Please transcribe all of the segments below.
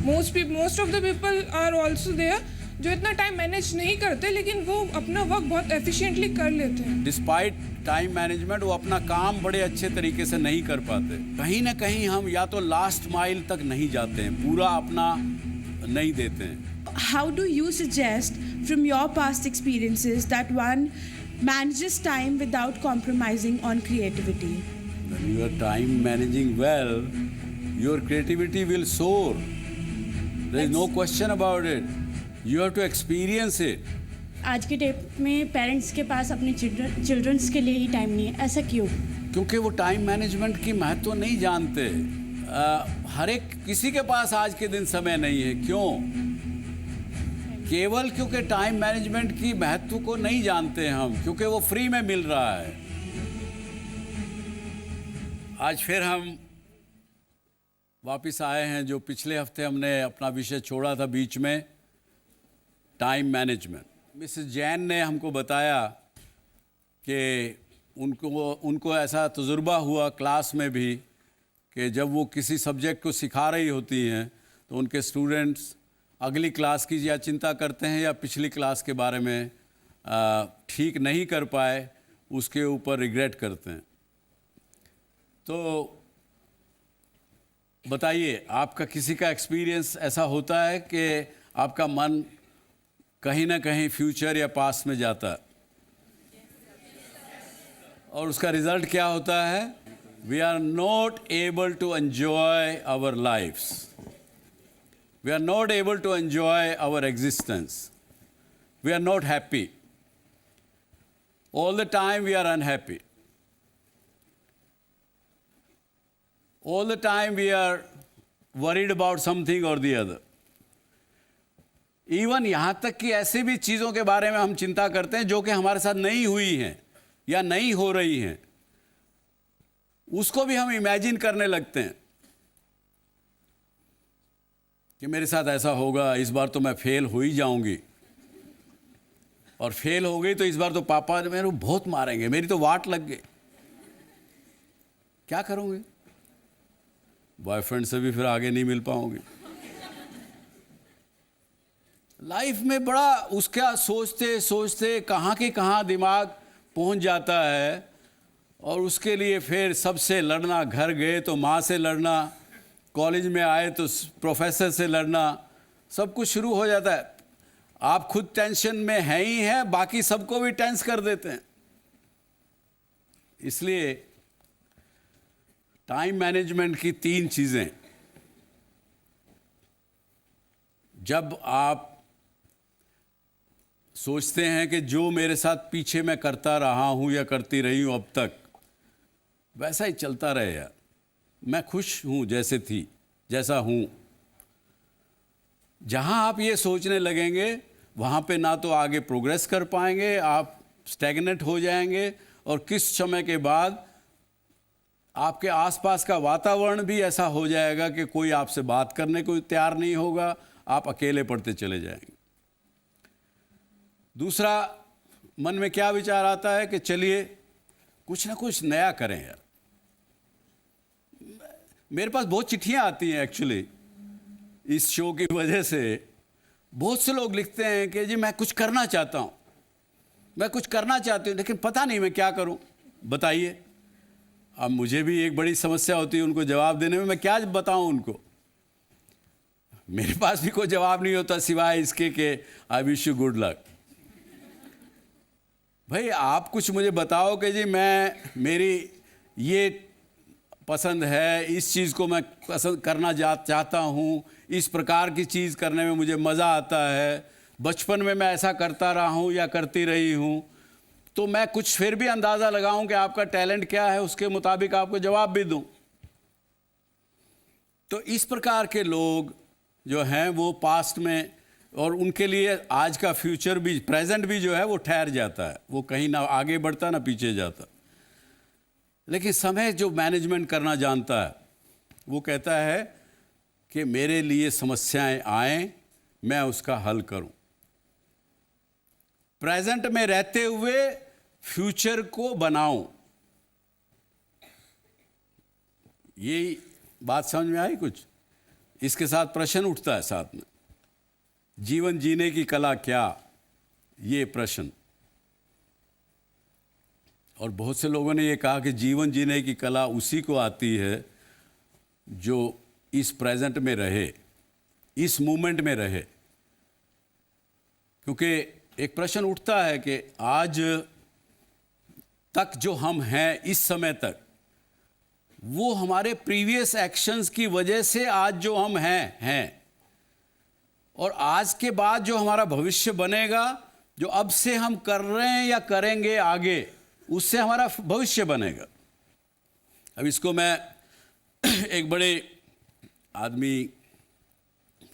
Most of the people are also there जो इतना time manage नहीं करते, लेकिन वो अपना वर्क बहुत एफिशिएंटली कर लेते हैं। डिस्पाइट टाइम मैनेजमेंट वो अपना काम बड़े अच्छे तरीके से नहीं कर पाते। कहीं ना कहीं हम या तो लास्ट माइल तक नहीं जाते हैं, पूरा अपना नहीं देते हैं। How do you suggest, from your past experiences, that one manages time without compromising on creativity? When you are time managing well, your creativity will soar. There is no question about it. You have to experience it. आज के date में parents के पास अपने children's के लिए ही time नहीं है, ऐसा क्यों? क्योंकि वो टाइम मैनेजमेंट की महत्व नहीं जानते। हर एक किसी के पास आज के दिन समय नहीं है। क्यों? केवल क्योंकि टाइम मैनेजमेंट की महत्व को नहीं जानते हम, क्योंकि वो फ्री में मिल रहा है। आज फिर हम वापस आए हैं, जो पिछले हफ्ते हमने अपना विषय छोड़ा था बीच में, टाइम मैनेजमेंट। मिसेस जैन ने हमको बताया कि उनको ऐसा तजुर्बा हुआ क्लास में भी कि जब वो किसी सब्जेक्ट को सिखा रही होती हैं तो उनके स्टूडेंट्स अगली क्लास की या चिंता करते हैं या पिछली क्लास के बारे में ठीक नहीं कर पाए उसके ऊपर रिग्रेट करते हैं। तो बताइए, आपका किसी का एक्सपीरियंस ऐसा होता है कि आपका मन कहीं ना कहीं फ्यूचर या पास्ट में जाता है और उसका रिजल्ट क्या होता है? We are not able to enjoy our lifes, we are not able to enjoy our existence, we are not happy, all the time we are unhappy, all the time we are worried about something or the other. Even यहाँ तक कि ऐसे भी चीज़ों के बारे में हम चिंता करते हैं जो कि हमारे साथ नहीं हुई हैं या नहीं हो रही हैं, उसको भी हम इमेजिन करने लगते हैं कि मेरे साथ ऐसा होगा, इस बार तो मैं फेल हो ही जाऊंगी, और फेल हो गई तो इस बार तो पापा मेरे को बहुत मारेंगे, मेरी तो वाट लग गई। क्या करोगे? बॉयफ्रेंड से भी फिर आगे नहीं मिल पाओगे। लाइफ में बड़ा उसका सोचते सोचते कहाँ के कहाँ दिमाग पहुँच जाता है, और उसके लिए फिर सबसे लड़ना, घर गए तो माँ से लड़ना, कॉलेज में आए तो प्रोफेसर से लड़ना, सब कुछ शुरू हो जाता है। आप खुद टेंशन में हैं ही हैं, बाकी सबको भी टेंस कर देते हैं। इसलिए टाइम मैनेजमेंट की 3 चीज़ें, जब आप सोचते हैं कि जो मेरे साथ पीछे मैं करता रहा हूं या करती रही हूं अब तक, वैसा ही चलता रहे यार, मैं खुश हूँ जैसे थी, जैसा हूँ। जहाँ आप ये सोचने लगेंगे वहाँ पे ना तो आगे प्रोग्रेस कर पाएंगे, आप स्टैग्नेट हो जाएंगे, और किस समय के बाद आपके आसपास का वातावरण भी ऐसा हो जाएगा कि कोई आपसे बात करने को तैयार नहीं होगा, आप अकेले पड़ते चले जाएंगे। दूसरा, मन में क्या विचार आता है कि चलिए कुछ ना कुछ नया करें यार। मेरे पास बहुत चिट्ठियां आती हैं एक्चुअली इस शो की वजह से। बहुत से लोग लिखते हैं कि जी मैं कुछ करना चाहता हूं, मैं कुछ करना चाहती हूं, लेकिन पता नहीं मैं क्या करूं, बताइए। अब मुझे भी एक बड़ी समस्या होती है उनको जवाब देने में, मैं क्या बताऊं उनको। मेरे पास भी कोई जवाब नहीं होता सिवाय इसके कि I wish you good luck. भाई आप कुछ मुझे बताओ कि जी मेरी ये पसंद है, इस चीज़ को मैं पसंद करना चाहता हूँ, इस प्रकार की चीज़ करने में मुझे मज़ा आता है, बचपन में मैं ऐसा करता रहा हूँ या करती रही हूँ, तो मैं कुछ फिर भी अंदाज़ा लगाऊं कि आपका टैलेंट क्या है, उसके मुताबिक आपको जवाब भी दूं। तो इस प्रकार के लोग जो हैं वो पास्ट में, और उनके लिए आज का फ्यूचर भी, प्रेजेंट भी जो है वो ठहर जाता है, वो कहीं ना आगे बढ़ता ना पीछे जाता। लेकिन समय जो मैनेजमेंट करना जानता है वो कहता है कि मेरे लिए समस्याएं आएं, मैं उसका हल करूं, प्रेजेंट में रहते हुए फ्यूचर को बनाऊं। ये बात समझ में आई कुछ? इसके साथ प्रश्न उठता है साथ में, जीवन जीने की कला क्या, ये प्रश्न। और बहुत से लोगों ने ये कहा कि जीवन जीने की कला उसी को आती है जो इस प्रेजेंट में रहे, इस मोमेंट में रहे। क्योंकि एक प्रश्न उठता है कि आज तक जो हम हैं, इस समय तक, वो हमारे प्रीवियस एक्शंस की वजह से आज जो हम हैं, और आज के बाद जो हमारा भविष्य बनेगा, जो अब से हम कर रहे हैं या करेंगे आगे, उससे हमारा भविष्य बनेगा। अब इसको मैं एक बड़े आदमी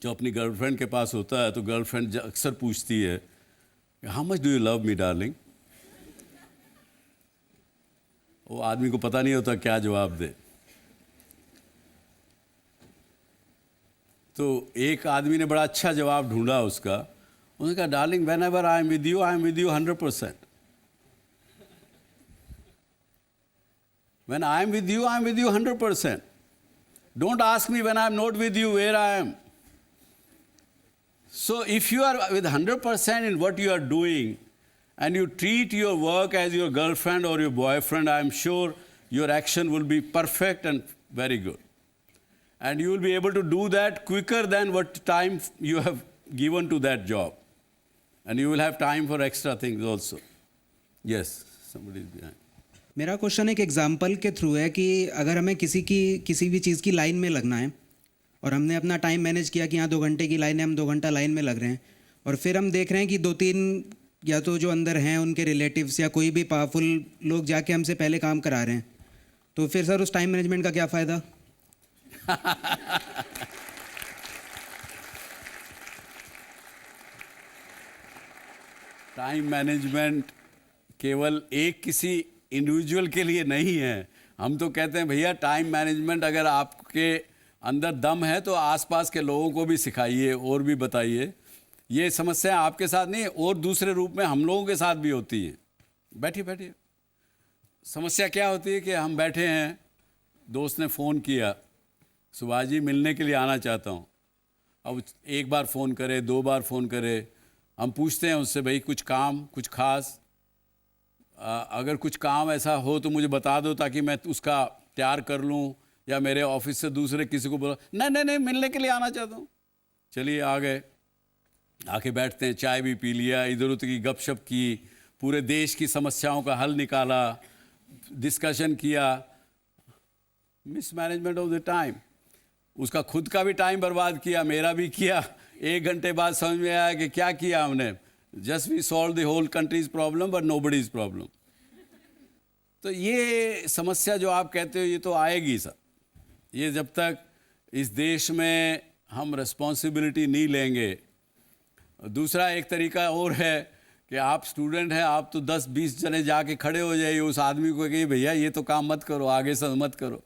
जो अपनी गर्लफ्रेंड के पास होता है, तो गर्लफ्रेंड अक्सर पूछती है, how much do you love me darling. वो आदमी को पता नहीं होता क्या जवाब दे। तो एक आदमी ने बड़ा अच्छा जवाब ढूंढा उसका। उसने कहा, darling, when ever I am with you 100%. When I am with you, I am with you 100%. Don't ask me when I am not with you where I am. So if you are with 100% in what you are doing, and you treat your work as your girlfriend or your boyfriend, I am sure your action will be perfect and very good. And you will be able to do that quicker than what time you have given to that job. And you will have time for extra things also. Yes, somebody is behind. मेरा question एक example के through है कि अगर हमें किसी भी चीज़ की लाइन में लगना है और हमने अपना टाइम मैनेज किया कि यहाँ 2 घंटे की लाइन है, हम 2 घंटा लाइन में लग रहे हैं, और फिर हम देख रहे हैं कि 2-3 या तो जो अंदर हैं उनके रिलेटिव्स या कोई भी पावरफुल लोग जाके हमसे पहले काम करा रहे हैं, तो फिर सर उस टाइम मैनेजमेंट का क्या फ़ायदा? टाइम मैनेजमेंट केवल एक किसी इंडिविजुअल के लिए नहीं है। हम तो कहते हैं भैया टाइम मैनेजमेंट अगर आपके अंदर दम है तो आसपास के लोगों को भी सिखाइए और भी बताइए। ये समस्या आपके साथ नहीं है, और दूसरे रूप में हम लोगों के साथ भी होती है। बैठिए। समस्या क्या होती है कि हम बैठे हैं, दोस्त ने फ़ोन किया, सुभाष जी मिलने के लिए आना चाहता हूँ। अब एक बार फ़ोन करे, 2 बार फ़ोन करे, हम पूछते हैं उससे, भाई कुछ काम, कुछ ख़ास, अगर कुछ काम ऐसा हो तो मुझे बता दो ताकि मैं उसका तैयार कर लूँ, या मेरे ऑफिस से दूसरे किसी को बोला, नहीं मिलने के लिए आना चाहता हूँ। चलिए आ गए, आके बैठते हैं, चाय भी पी लिया, इधर उधर की गपशप की, पूरे देश की समस्याओं का हल निकाला, डिस्कशन किया। Mismanagement of the time. उसका खुद का भी टाइम बर्बाद किया, मेरा भी किया। 1 घंटे बाद समझ में आया कि क्या किया हमने, just we solve the whole country's problem but nobody's problem. तो ये समस्या जो आप कहते हो ये तो आएगी सर। ये जब तक इस देश में हम रिस्पॉन्सिबिलिटी नहीं लेंगे। दूसरा एक तरीका और है कि आप स्टूडेंट हैं, आप तो 10-20 जने जाके खड़े हो जाइए उस आदमी को कि भैया ये तो काम मत करो, आगे से मत करो।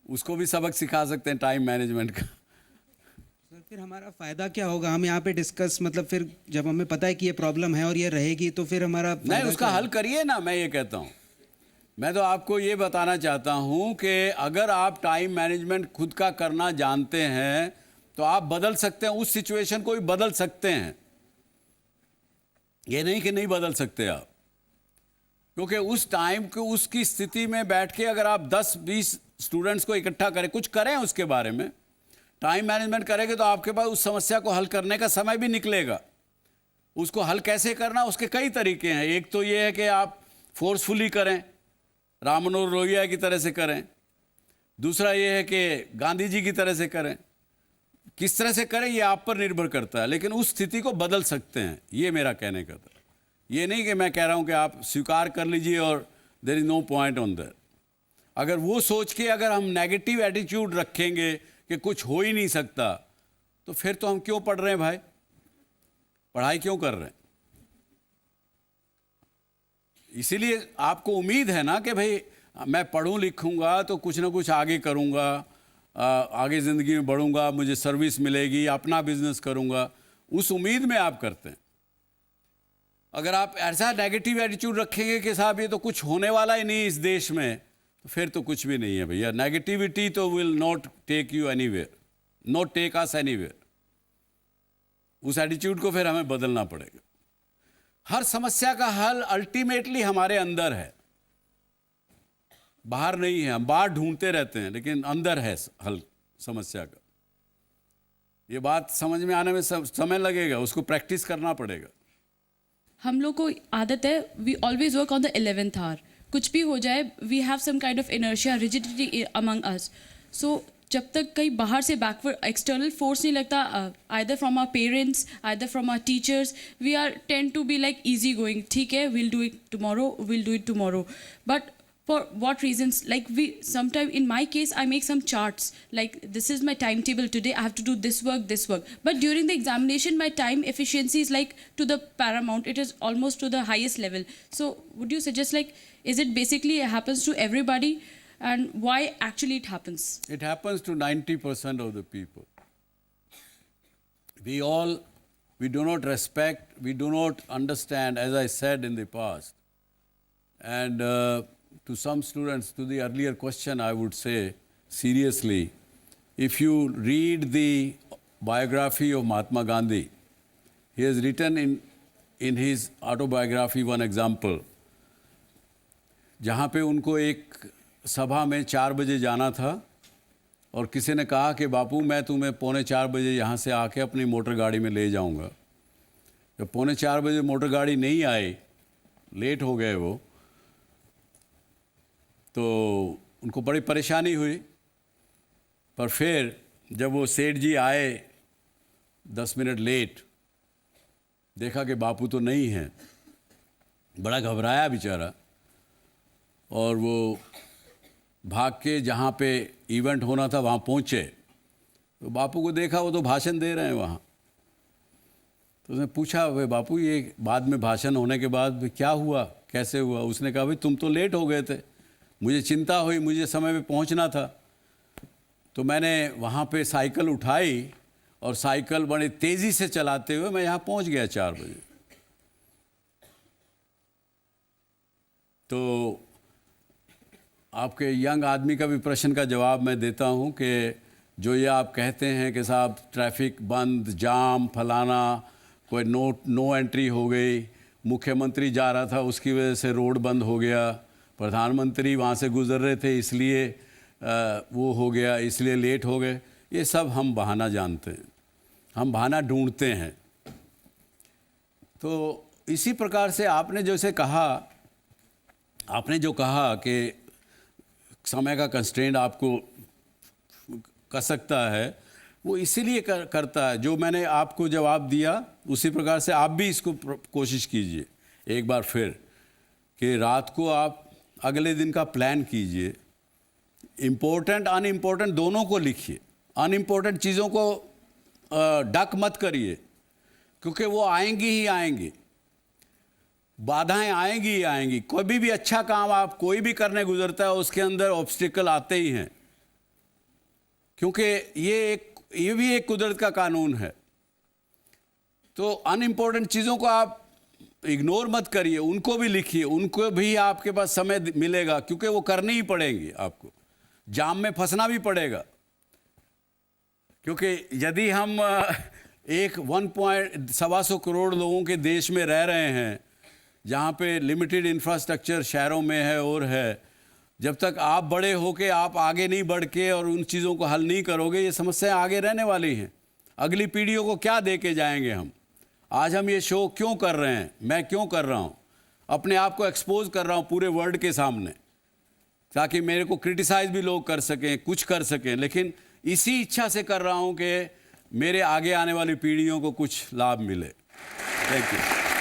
उसको भी सबक सिखा सकते हैं टाइम मैनेजमेंट का। सर फिर हमारा फ़ायदा क्या होगा? हम यहाँ पे डिस्कस, मतलब फिर जब हमें पता है कि ये प्रॉब्लम है और ये रहेगी, तो फिर हमारा नहीं, उसका हल करिए ना। मैं ये कहता हूँ, मैं तो आपको ये बताना चाहता हूँ कि अगर आप टाइम मैनेजमेंट खुद का करना जानते हैं तो आप बदल सकते हैं, उस सिचुएशन को भी बदल सकते हैं। ये नहीं कि नहीं बदल सकते आप, क्योंकि उस टाइम को, उसकी स्थिति में बैठ के अगर आप 10-20 स्टूडेंट्स को इकट्ठा करें, कुछ करें उसके बारे में, टाइम मैनेजमेंट करेंगे तो आपके पास उस समस्या को हल करने का समय भी निकलेगा। उसको हल कैसे करना, उसके कई तरीके हैं। एक तो ये है कि आप फोर्सफुली करें, राम मनोहर लोहिया की तरह से करें। दूसरा ये है कि गांधी जी की तरह से करें। किस तरह से करें ये आप पर निर्भर करता है, लेकिन उस स्थिति को बदल सकते हैं। ये मेरा कहने का था। ये नहीं कि मैं कह रहा हूँ कि आप स्वीकार कर लीजिए और there is no point on that. अगर वो सोच के अगर हम नेगेटिव एटीट्यूड रखेंगे कि कुछ हो ही नहीं सकता, तो फिर तो हम क्यों पढ़ रहे हैं भाई, पढ़ाई क्यों कर रहे हैं? इसीलिए आपको उम्मीद है ना कि भाई मैं पढ़ूं लिखूंगा तो कुछ ना कुछ आगे करूंगा, आगे ज़िंदगी में बढ़ूंगा, मुझे सर्विस मिलेगी, अपना बिजनेस करूंगा, उस उम्मीद में आप करते हैं। अगर आप ऐसा नेगेटिव एटीट्यूड रखेंगे कि साहब ये तो कुछ होने वाला ही नहीं इस देश में, तो फिर तो कुछ भी नहीं है भैया। नेगेटिविटी तो will not take you anywhere. Not take us anywhere. उस एटीट्यूड को फिर हमें बदलना पड़ेगा। हर समस्या का हल अल्टीमेटली हमारे अंदर है, बाहर नहीं है। हम बाहर ढूंढते रहते हैं लेकिन अंदर है हल समस्या का। ये बात समझ में आने में समय लगेगा, उसको प्रैक्टिस करना पड़ेगा। हम लोग को आदत है, we always work on the 11th hour. कुछ भी हो जाए, we have some kind of inertia, rigidity among us. So जब तक कहीं बाहर से बैकवर्ड एक्सटर्नल फोर्स नहीं लगता, either from our parents, either from our teachers, we are tend to be like easy going, ठीक है, will do it tomorrow. But for what reasons? Like in my case, I make some charts, like this is my timetable today, I have to do this work. But during the examination, my time efficiency is like to the paramount, it is almost to the highest level. So would you suggest, like, is it basically happens to everybody, and why actually it happens? It happens to 90% of the people. We do not respect, we do not understand, as I said in the past. And to some students, to the earlier question, I would say, seriously, if you read the biography of Mahatma Gandhi, he has written in his autobiography one example, जहाँ पे उनको एक सभा में 4 बजे जाना था और किसी ने कहा कि बापू मैं तुम्हें 3:45 बजे यहाँ से आके अपनी मोटर गाड़ी में ले जाऊँगा। जब 3:45 बजे मोटर गाड़ी नहीं आई, लेट हो गए वो, तो उनको बड़ी परेशानी हुई। पर फिर जब वो सेठ जी आए 10 मिनट लेट, देखा कि बापू तो नहीं है, बड़ा घबराया बेचारा, और वो भाग के जहाँ पे इवेंट होना था वहाँ पहुँचे। तो बापू को देखा वो तो भाषण दे रहे हैं वहाँ। तो उसने पूछा, भाई बापू ये बाद में भाषण होने के बाद क्या हुआ, कैसे हुआ? उसने कहा, भाई तुम तो लेट हो गए थे, मुझे चिंता हुई, मुझे समय पे पहुंचना था, तो मैंने वहाँ पे साइकिल उठाई और साइकिल बड़ी तेज़ी से चलाते हुए मैं यहाँ पहुँच गया 4 बजे। तो आपके यंग आदमी का भी प्रश्न का जवाब मैं देता हूँ कि जो ये आप कहते हैं कि साहब ट्रैफिक बंद, जाम, फलाना, कोई नो एंट्री हो गई, मुख्यमंत्री जा रहा था उसकी वजह से रोड बंद हो गया, प्रधानमंत्री वहाँ से गुजर रहे थे इसलिए वो हो गया, इसलिए लेट हो गए, ये सब हम बहाना जानते हैं, हम बहाना ढूंढते हैं। तो इसी प्रकार से आपने जो कहा कि समय का कंस्ट्रेंट आपको कर सकता है, वो इसीलिए करता है। जो मैंने आपको जवाब दिया उसी प्रकार से आप भी इसको कोशिश कीजिए एक बार फिर, कि रात को आप अगले दिन का प्लान कीजिए, इम्पोर्टेंट अनइम्पोर्टेंट दोनों को लिखिए। अनइम्पोर्टेंट चीज़ों को डक मत करिए, क्योंकि वो आएंगी ही आएंगी, बाधाएं आएंगी ही आएंगी। कोई भी अच्छा काम आप कोई भी करने गुजरता है उसके अंदर ऑब्स्टिकल आते ही हैं, क्योंकि ये भी एक कुदरत का कानून है। तो अनइम्पोर्टेंट चीज़ों को आप इग्नोर मत करिए, उनको भी लिखिए, उनको भी आपके पास समय मिलेगा, क्योंकि वो करनी ही पड़ेंगी आपको। जाम में फंसना भी पड़ेगा, क्योंकि यदि हम 1.25 करोड़ लोगों के देश में रह रहे हैं, जहाँ पे लिमिटेड इंफ्रास्ट्रक्चर शहरों में है और है, जब तक आप बड़े होके आप आगे नहीं बढ़ के और उन चीज़ों को हल नहीं करोगे, ये समस्याएं आगे रहने वाली हैं। अगली पीढ़ियों को क्या दे के जाएंगे हम? आज हम ये शो क्यों कर रहे हैं, मैं क्यों कर रहा हूँ? अपने आप को एक्सपोज कर रहा हूँ पूरे वर्ल्ड के सामने, ताकि मेरे को क्रिटिसाइज भी लोग कर सकें, कुछ कर सकें, लेकिन इसी इच्छा से कर रहा हूँ कि मेरे आगे आने वाली पीढ़ियों को कुछ लाभ मिले। Thank you.